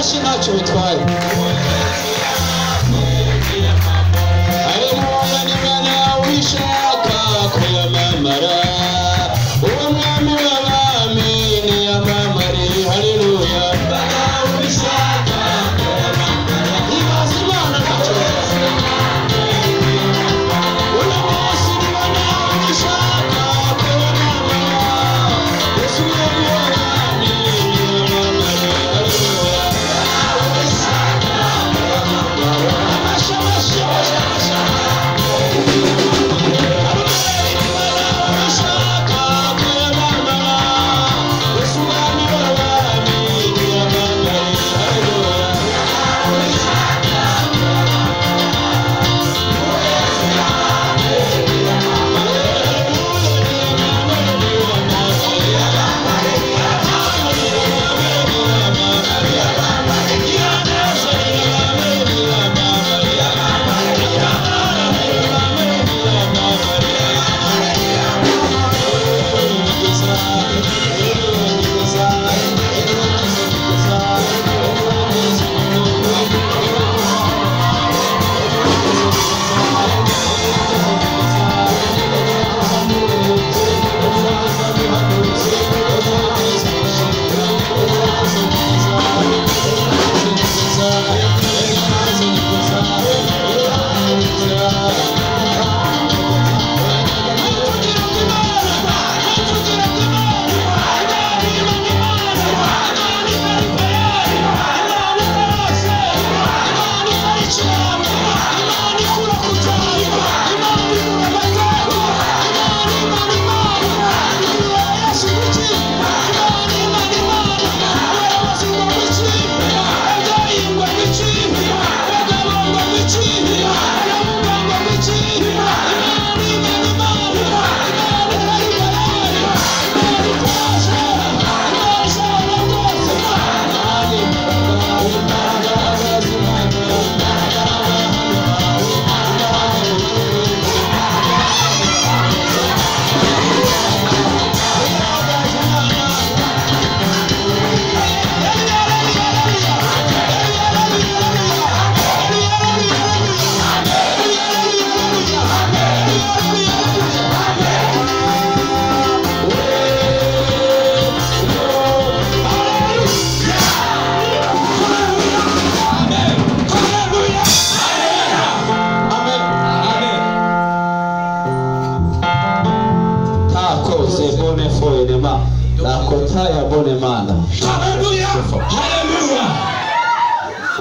amashi ntacyo bitwaye. Haleluya, ni mwana wishaka kuyamamara, uwo mwami w'abami niyamamare. Haleluya, mwana wishaka kuyamamara, ibaze Imana ntacyo bitwaye. Uwo munsi ni mwana wishaka kuyamamara, Yesu mwami w'abami niyamamare. Haleluya, amashi amashi amashi amashi.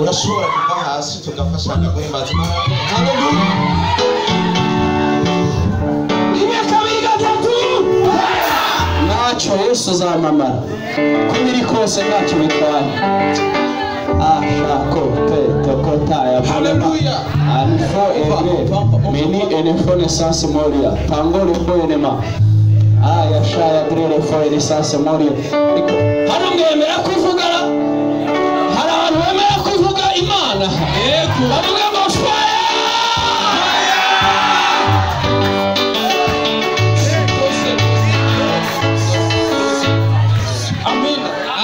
Urashobora kuva hasi tugafashanya guhimbaza Imana. Haleluya. Kabiri gatatu. Ntacyo Yesu azamamara. Ko biri kose ntacyo bitwaye. Ashako te kotaya. Haleluya. Anfo ene meni enefo nesase moria. Pangole fo enema. Aya shaya drele fo nesase moria. Hano mwemera kuvugana. Hari abantu bemera kuvuga Imana. Yego. Bavuga ngo fire. Amen.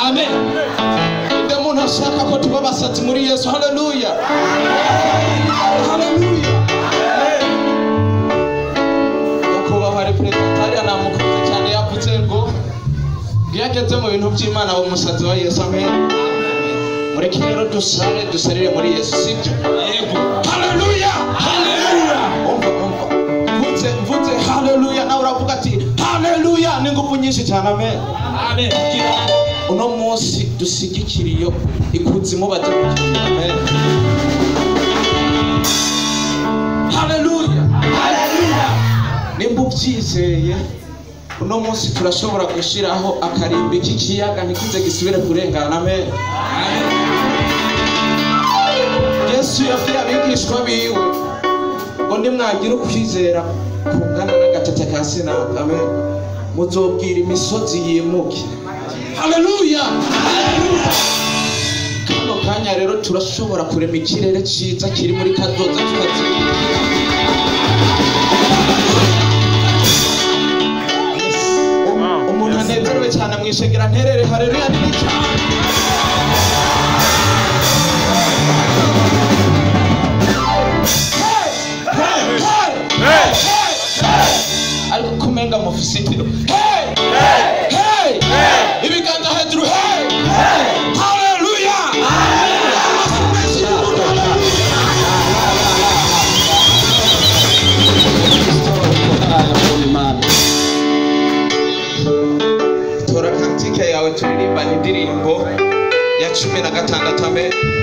Amen. Ndio umuntu ashaka ko tuba basatsi muri Yesu. Haleluya. Haleluya. Yakubaho representari anamukoze cyane yavuze ngo yageze mu bintu by'Imana wo musatsi wa Yesu. Amen. Mureke rero dusarire muri Yesu sibyo? Yego. Haleluya. Haleluya. Mvuze haleluya nawe uravuga ati haleluya n'ingufu nyinshi cyane. Amen. Amen. Uno munsi dusigikiriyo ikuzimu baje kugira. Amen. Haleluya. Haleluya. Nimba ubyizeye uno munsi turashobora gushiraho akarimbi k'ikiyaga ntikize gisubire kurengana. Amen. Yesu yabwiye abigishwa biwe ngo nimwagira ukwizera kungana n'agatete ka Sinaka. Amen. Muzobwira imisozi yimuke. Haleluya. Haleluya. Kano kanya rero turashobora kurema ikirere cyiza kiri muri kazoza tukazi. Umuntu anezerewe cyane mwishegera nterere haleluya ni cyane. 16 amen.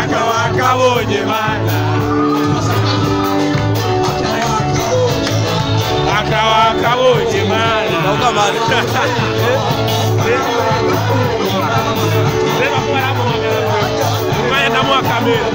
akawakabonye mana akawakabonye mana Leva kwa hapo mwaya na mwa kamera